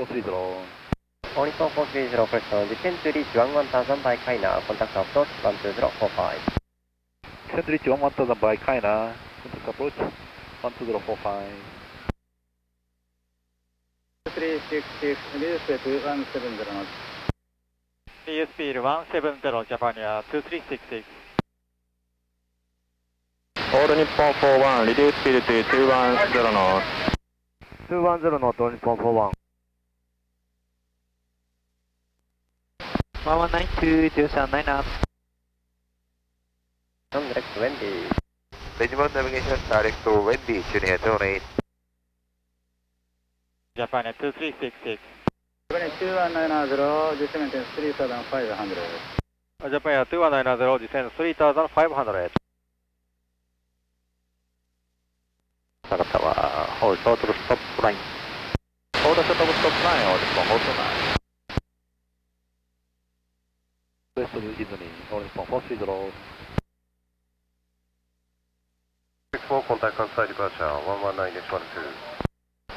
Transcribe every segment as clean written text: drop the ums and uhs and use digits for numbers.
430. All Nippon 430, correction, descend to reach 11000 by Kaina, contact approach 12045. Descend to reach 1000 by Kaina, contact approach 12045. 366, reduce to 170 knots. ESP 170, Japan 2366. All Nippon 41, reduce speed to 210 knots. 210 knot, All Nippon 41. 1192, 079. Direct Wendy. Regiment navigation direct to Wendy, Junior 28. Japan 2366. Japan 2190, descend 3500. Japan 2190, descend 3500. 坂田は Hold short of stop line. Hold short of stop line, All Nippon hold line. West of Disney, All Nippon 430. 64, contact outside departure, 119.12.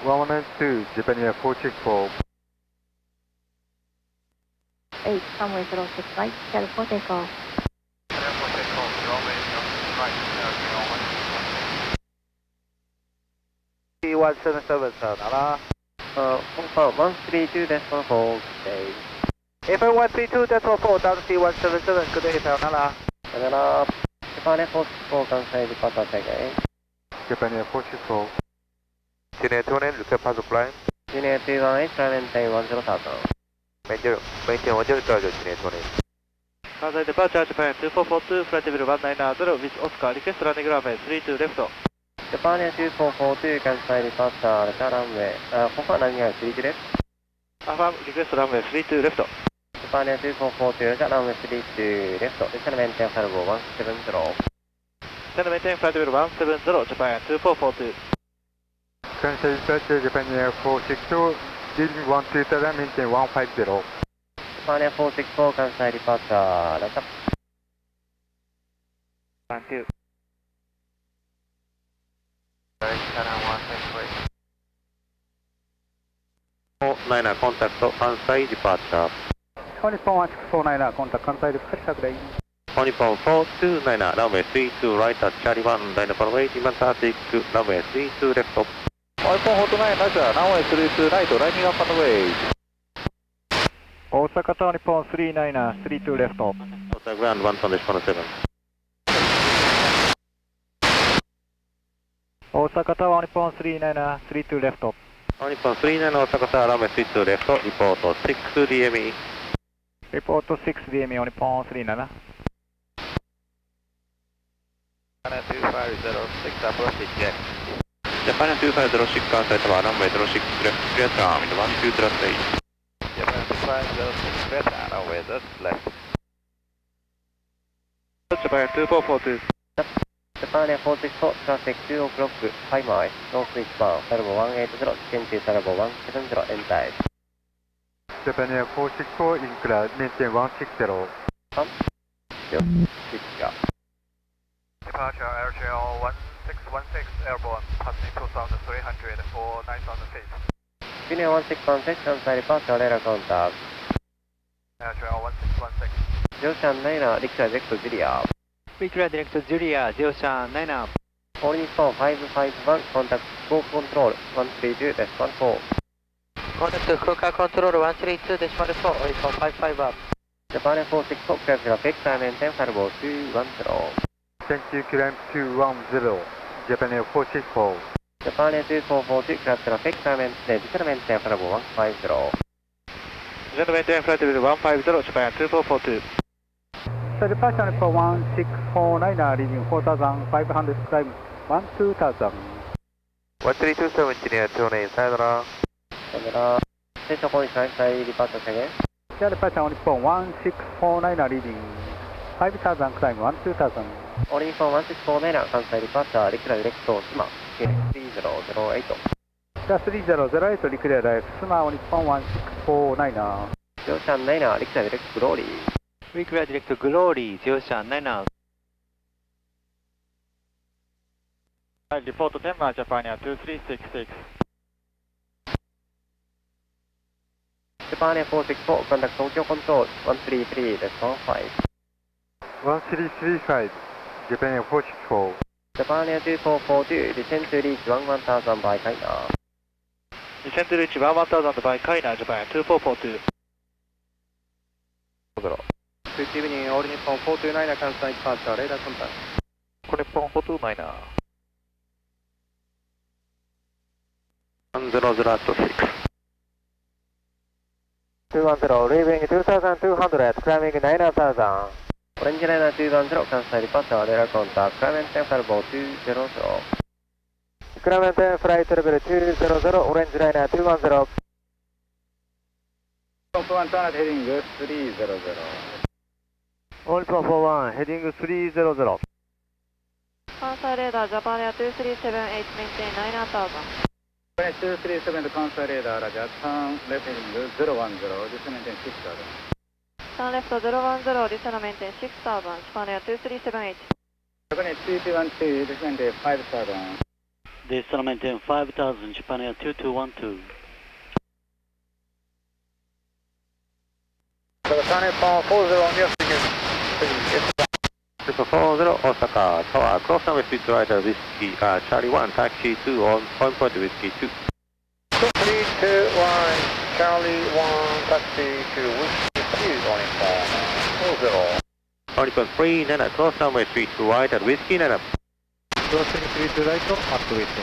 1192, Japan Air 464. 8, runway 06 right, California takeoff. T177, sir, Nara. Confirm 132 decimal 4, stay. FM132, decimal 4, down T177, good day, sir, Nara. Nara. Japan Air 464, Kansai departure check in. Japan Air 464. Junior 29, request pass line. Junior 218, try maintain 10,000. Maintain 10,000, Junior 28. Kansai departure, Japan 2442, flight level 190 with Oscar, request landing runway 32 left. Japan Air 2442, Kansai departure, return runway. Confirm landing runway 32 left. Affirm, request runway 32 left. Japan Air 2442, return runway 32 left. Descend maintain flight level 170. Descend maintain flight level 170, Japan 2442. Kansai departure, Japan Air 462, leading 127, maintain 150. Japan Air 464, Kansai departure, return. 12. Niner, contact Kansai departure. All Nippon 1649, contact Kansai departure line. All Nippon 429, runway 32 right at Charlie 1, line number 8, demand traffic, runway 32 left. All Nippon 49, Roger, runway 32 right, lining up on the way. Osaka to Nippon 39, 32 left. Outside ground 1.7. Osaka to Nippon 39, 32 left. All Nippon 39, Osaka tower, runway 32 left, report 6 DME. Report 6 DME on Nippon 39. Japan 2506, approach eject. Japan 2506, Kansai tower, runway 06 left, clear ground, 12 thrust 8. Japan 2506, clear ground, runway left. Japan 2442. Japan Air 464, traffic 2 o'clock, 5 miles, north eastbound, Salvo 180, descend to Salvo 170, end time. Japan Air 464, incline, maintain 160. Switch up. Departure AirGL 1616 airborne, passing 2300 for 9000 feet. Junior 1616, Kansai departure, radar contact. AirGL 1616. Ocean 9, Richter direct to Julia. Victoria Direct Julia, 079. All Nippon 551, contact go control 132, decimal 4. Contact Fukuoka Control 132, decimal 4, All Nippon 551. Japan Air 464, clear traffic, time maintain, Salvo 210. Thank you, climb 210, Japan Air 464. Japan Air 2442, clear traffic, time maintain, descend maintain, Salvo 150. Descend maintain flight level 150, Japan 2442. So departure Nippon 1649, leading 4500, climb 12000. 1327, Junior 29, sayonara. Sayonara. Station condition, Kansai departure check in. Yeah, departure Nippon 1649, leading 5000, climb 12000. All Nippon 1649, Kansai departure, Richter direct to Sima, KX3008. Just 3008, declare right, Suma Nippon 1649. Ocean 9, Richter direct Glory. Victoria Direct Glory, 079. Report Denmark, Japan 2366. Japan Air 464, contact Tokyo Control 133, that's 15. 1335, Japan Air 464. Japan Air 2442, descend to reach 11000 by China. Descend to reach 11000 by China, Japan 2442. Good evening, all Nippon 429, cancel departure, radar contact. Nippon 429. 100 at 6. 210, leaving 2200, climbing 9000. Orange Liner 210, cancel departure, radar contact, climb 10 Falbo 200. Climb 10, flight level 200, orange liner 210. Top 1 turn heading 300. All Nippon 41, heading 300. Kansai radar, Japan Air 2378, maintain 9000. 237 to Kansai radar, turn left heading 010, descend maintain 6000. Turn left 010, descend maintain 6000, Japan Air 2378. Japan Air 2212, descend 5000. Descend maintain 5000, Japan Air 2212. Japan Air 40 on your figure. Super 40, Osaka, Tower, cross runway street rider, Whiskey, Charlie 1, taxi 2, on point Whiskey 2. 321, Charlie 1, taxi to Whiskey 2 on Nippon 40. On Nippon 3, Nana, cross runway street right at Whiskey, Nana. Cross 3 right at Whiskey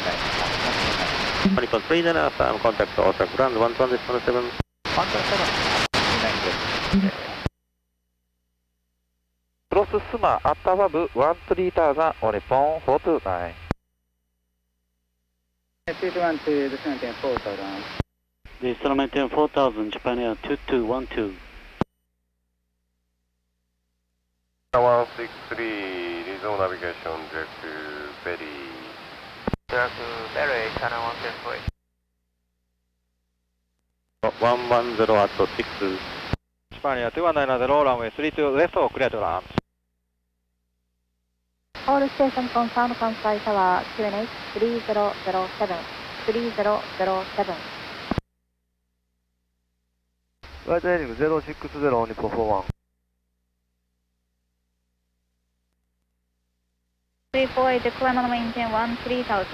9. On Nippon 3, Nana, firm contact Osaka, ground 127. 127. Cross Suma at above 13000 on Nippon 429. 212, descend maintain 4000. Descend maintain 4000, Japan Air 2212. 163, resume navigation, direct to Berry. Direct to Berry, China 110. 110 at 6. Japan Air 2190, runway 32 left or clear to land. All station confirmed, Kansai Tower, QNH 3007, 3007. Right heading 060 on Nippon 41. 348, climb on maintain 13000.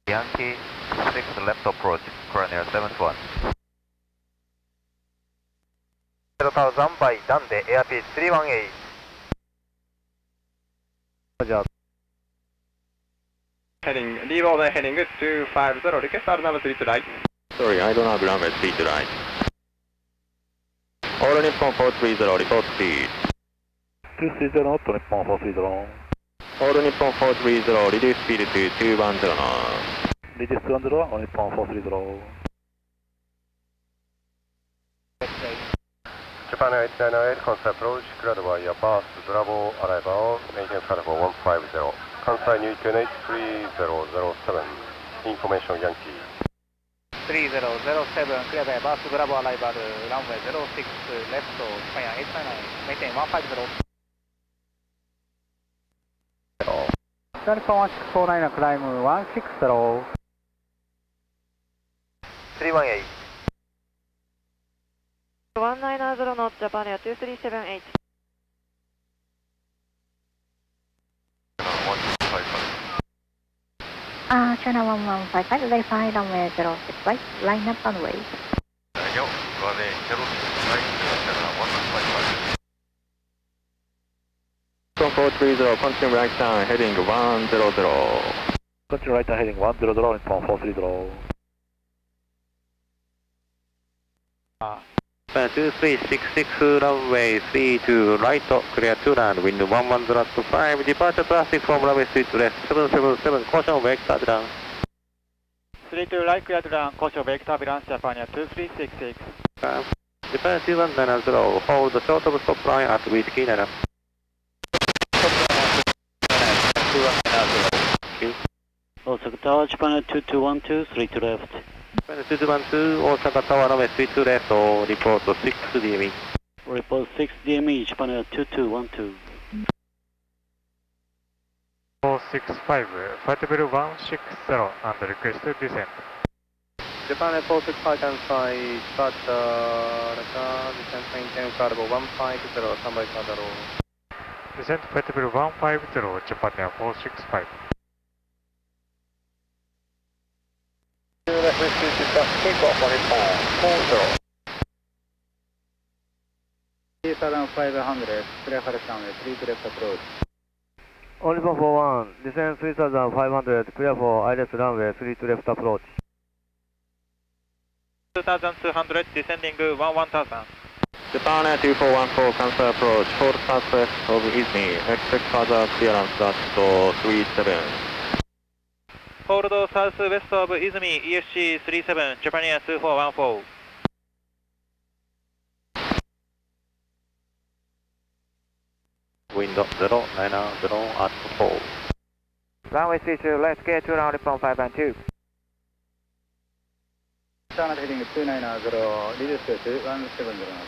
Yankee 6 left approach, current air 71. 0,000 by Dande, airspeed 318. Heading, leeward heading 250, request our number 3 to right. Sorry, I don't have runway street right. All Nippon 430, report speed. 230 not Nippon 430. All Nippon 430, reduce speed to 210 now. Reduce 210 on Nippon 430. Japan Air 898, Kansai approach, cleared by your pass, Bravo, arrival, maintain Falbo 150. Kansai New QNH 3007, information Yankee. 3007, clear by bus, Bravo arrival, runway 06 left, Japan Air 899, maintain 150. Nippon 1649, climb 160. 318. 190 knots, Japan Air 2378. China 1155, verify runway 06 right, line up runway. Yo, runway 06 right, China 1155. 430, continue right down, heading 100. Continue right down heading 100, Nippon 430. 2366, runway 32 right, clear to land, wind 110 at 5, departure traffic from runway street left, 777, caution, wake turbulence. 32 right, clear to land, caution, wake turbulence, Japan Air 2366. Japan 2190, hold the short of stop line at Whiskey 9. Osaka Tower, Japan Air 2212, 3 to left. 2212, Osaka Tower, runway 32 left, or report 6 DME. Report 6 DME, Japan Air 2212. 465, flight level 160 and request descent. Japan Air 465 cancel, departure, descent maintain flight level 150, standby flight level. Descent flight level 150, Japan Air 465. Take off on Nippon 40. Southern 500, clear for runway 3 left approach. On Nippon 41, descend 3500, clear for ILS runway 3 to left approach. 2200, descending 1000. Japan Air 2414, cancel approach, hold southwest of Izumi, expect further clearance at 37. Hold southwest of Izumi, ESC 37, Japan Air 2414. Wind 090 at 4. Runway 32, let's get to round Nippon 512. Starlight heading 290, reduce speed 170 knots.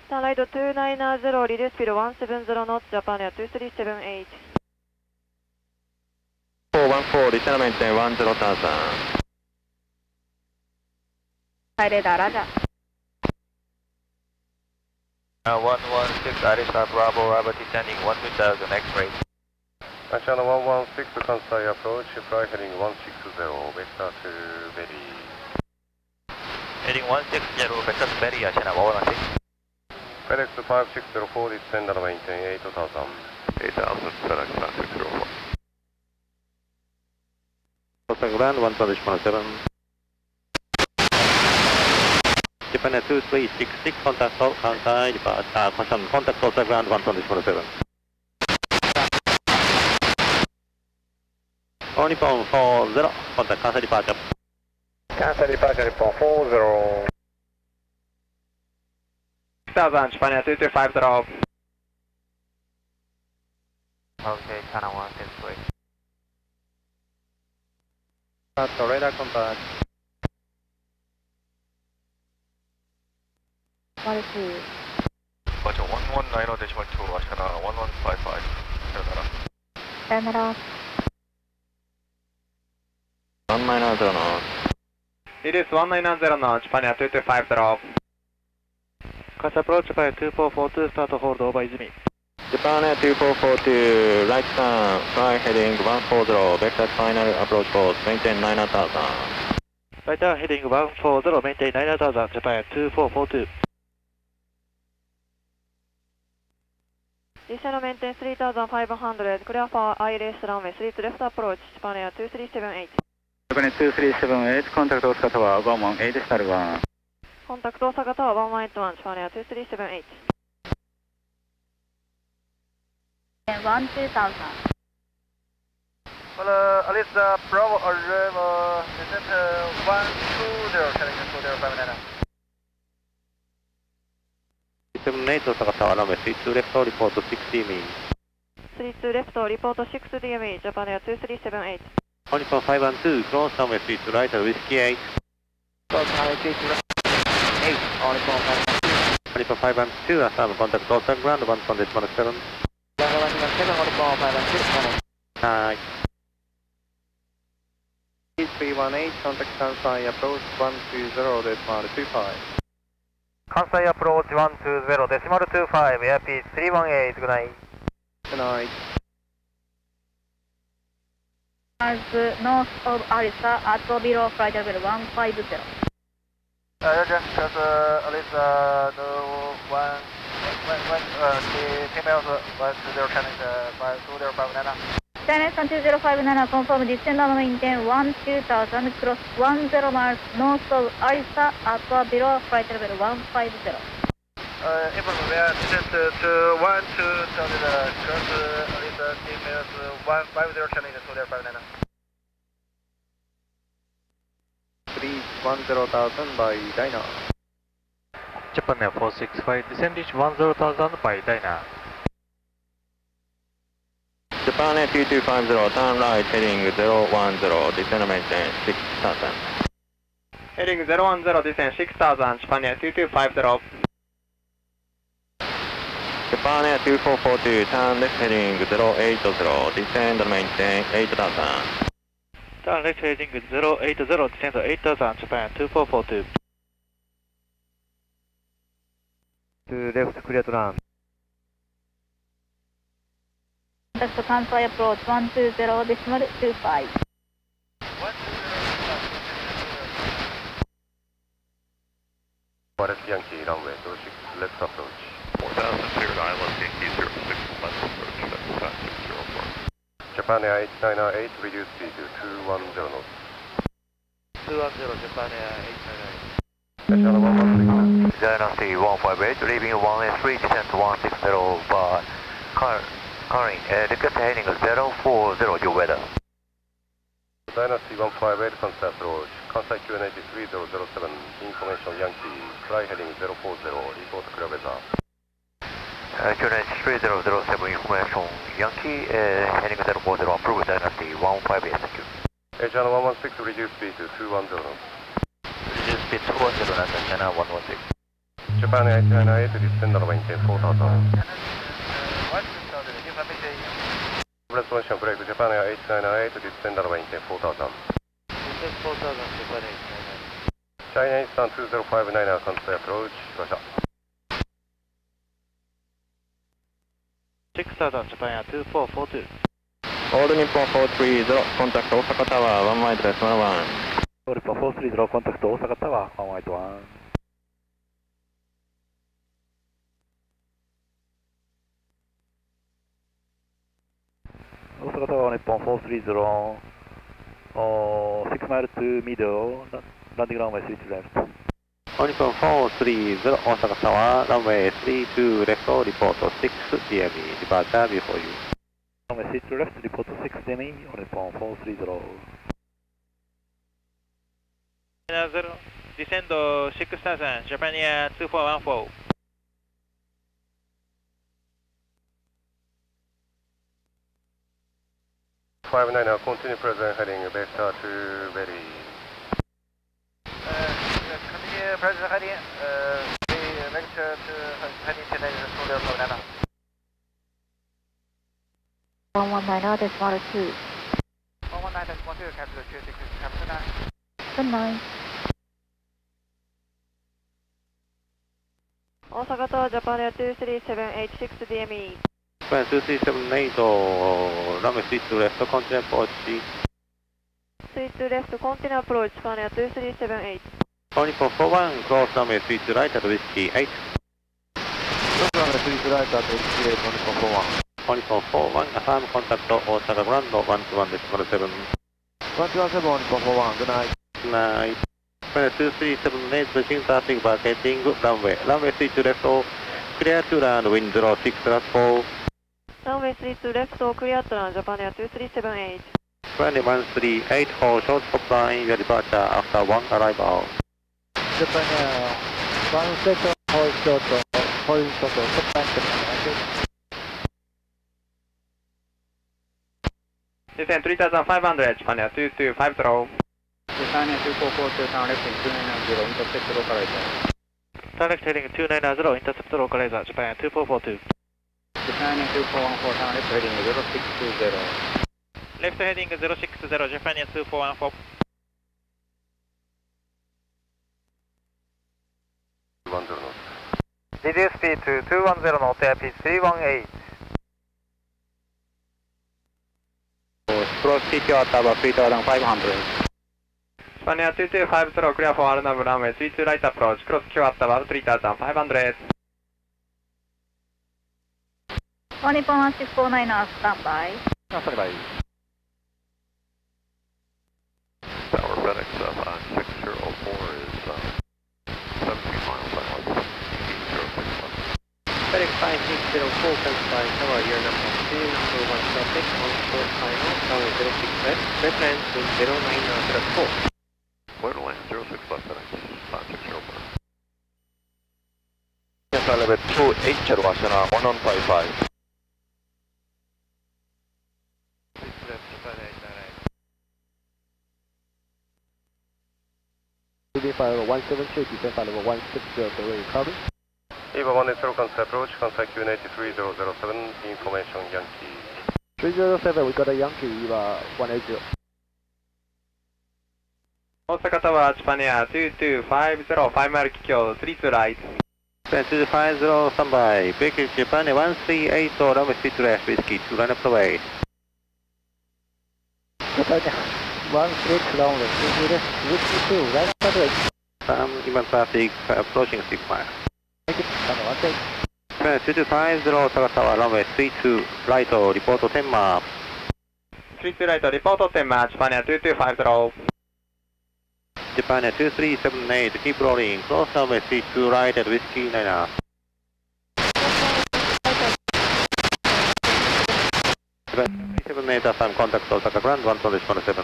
Starlight 290, reduce speed 170 knots, Japan Air 2378. 414, descend maintain 10,000. High radar, Raja. 116, Arisha Bravo, Bravo descending 12,000, X-ray. Channel 116, Kansai approach, fly heading 160, vector to Berry. Heading 160, vector to Berry, channel 116. FedEx 5604, descend and maintain 8,000. 8,000, FedEx 5604. Cossack ground, 127. Japan Air 2366, contact Kansai, contact Cossack ground, 127. On Nippon 40, contact Kansai departure. Kansai departure, Nippon 40. 6000, Japan Air 2250. Okay, channel 163. Radar contact. What is it? Departure 119.2, Ashana 1155. Sayonara. 190 knots. It is 1990 knots, Japan Air 2250. Cross approach, Japan Air 2442, start hold over Izumi. Japan Air 2442, right turn, fly heading 140, vector final approach course, maintain 9000. Right turn heading 140, maintain 9000, Japan Air 2442. Descend maintain 3500, clear for ILS runway 3 to left approach, Japan Air 2378. Japan Air 2378, contact Osaka Tower 118, Star 1. Contact Osaka Tower 1181, Japan Air 2378. 12000. Well, Alisa Bravo arrival, descent 120, heading 2059. 78 Osaka Tower, runway 32 left, report 60 me. 32 left, report 60 DME, Japan Air 2378. On Nippon 512, close runway 32 right, whiskey 8. Close runway 32 right, 8, on Nippon 512. On Nippon 512, affirm contact Osaka ground, 1.7. Runway 117, on Nippon 512, Hi. 318, contact Kansai approach 120.25. Kansai approach 120.25, airpiece 318, good night. Good night. North of Arisa at or below flight level 150. Roger, because Alisa, the one, the females was to their channel 2059. Channel 20059, confirm descend and maintain 2000, cross 10 miles north of Arisa at or below flight level 150. Inform we are descent to 12 cross Alisa females 150 channel 2059. Please 10,000 by Dyna. Japan Air 465, descend reach 10,000 by Dyna. Japan Air 2250, turn right, heading 010, descend maintain 6000. Heading 010, descent 6000, Japan Air 2250. Japan Air 2442, turn left heading 080, descend and maintain 8000. Turn left heading 080, descend 8000, Japan 2442. To left, clear to land. Contact Kansai approach 120.25. Yankee runway 06 left approach. 4000 cleared island, Yankee 06 left approach, that's 5604. Japan Air 898, reduce speed to 210 knots. 210, Japan Air 898. Dynasty 158, leaving 183, descent 160 by current, request heading 040, your weather. Dynasty 158, Kansai approach. Kansai Q93 007, information Yankee, fly heading 040, report clear weather. Q93 007, information Yankee, heading 040, approve Dynasty 158, thank you. Asian 116, reduce speed to 210 knots. Reduce speed 210, National 116. Japan Air 898, descend and maintain 4000. Resolution break, Japan Air 898, descend and maintain 4000. Descend 4000, Japan Air 898. China Eastern 2059, Kansai approach, Russia. 6000, Japan Air 2442. Old Nippon 430, contact Osaka Tower, 1 mile less 11. Old Nippon 430, contact Osaka Tower, 1 mile 1. Osaka Tower, Nippon 430, 6 miles to middle, landing runway 32 left. Nippon 430, Osaka Tower, runway 32 left, report 6 DME, departure before you. Runway 32 left, report 6 DME, Nippon 430. Descend 6000, Japan Air 2414. Continue present heading vector to Berry. Continue present heading, vector to heading to negative 2. 119.2. 119.2, capital 26, capital 9. Good night. Osaka Tower, Japan Air 23786 DME. Japan 2378, runway 32 left, continue approach. 32 left, continue approach, Japan Air 2378. Nippon 41, close runway 32 right at whiskey 8. Close runway 32 right at whiskey 8, Nippon 41. Nippon 41, affirm contact Osaka ground 121.7. 117, Nippon 41, good night. Good night. Japan 2378, switching traffic, vacating, runway 32 left, clear to land, wind 06, last 4. Runway 32 left, clear to land, Japan Air 2378. 2138 for short stop line, your departure after 1 arrival. Japan Air 1 second, hold short, stop line to Descend 3500, Japan Air 2250. Japan Air 2442, turn left in 290, intercept localizer. Turn left heading 290, intercept localizer, Japan Air 2442. Japan Air 2414, turn left heading 0620. Left heading 060, Japan Air 2414. 210 knots. Reduce speed to 210 knots, airpiece 318. Cross CTO at about 3500. Japan Air 2250, clear for Arnav runway 32 right approach, cross Q at about 3500. 1 Nippon 1649, standby. Standby. Tower FedEx on 604 is 17 miles south. 061. FedEx 5604, Kansai Tower, year number 2, number 1 traffic, on short final, runway 06 left, red land, wind 09004. Clear to land, 06 left FedEx on 604. Kansai level 280, Ashana 1155. 172, descend by level 160, the way recovery. EVA 180 Kansai approach, Kansai QNH 3007, information Yankee. 307, we got a Yankee EVA 180. 大阪タワージャパニア2250、5マイル気境、32ライト。2250 standby, British Japan 138, runway 32 left, whiskey 2 line up the way. Japan 138 runway 32 left, whiskey 2 line up the way. Inbound traffic approaching 6 miles. Thank you, Japan 138. Japan 2250, Osaka Tower, runway 32 right, report 10 mark. 32ライト、リポート10マー、ジャパニア2250。Japan 2378, keep rolling, close runway 32 right at whiskey 9er. Japan 378, affirm contact Osaka ground 127.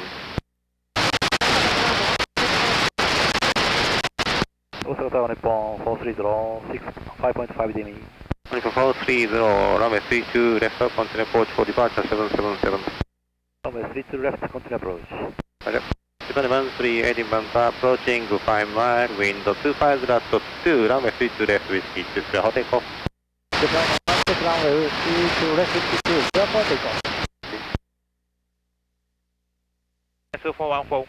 大阪タワー日本430、5.5 DME。430, runway 32 left, continue approach for departure 777. Runway 32 left, continue approach. Japan 138 inbound approaching 5 mile, wind 25 last 2, runway 32 left, whiskey 2, clear hot take off. Japan 138 runway 32 left, whiskey 2, clear hot take off. 2414.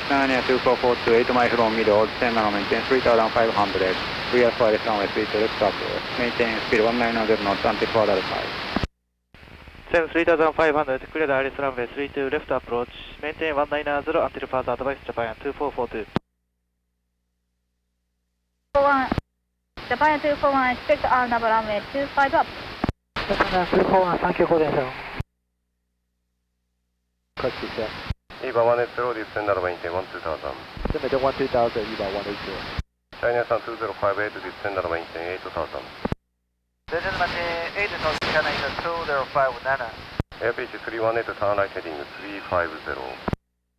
Scania 244 to 8 miles from middle, 10 now maintain 3500. Clear for the runway 32 left approach. Maintain speed 190 knots until further advice. 3500, clear the ILS runway 32 left approach. Maintain 190 until further advice, Japan 2442. 41, Japan 241, expect Arnab runway 25 up. Japan 241, thank you for the answer. Cut to check. EVA 180, descend runway maintain 12000. Limit 12000, EVA 180. China San 2058, descend runway maintain 8000. Descend maintain 8000, China 2059. Airpage 318, turn right heading 350.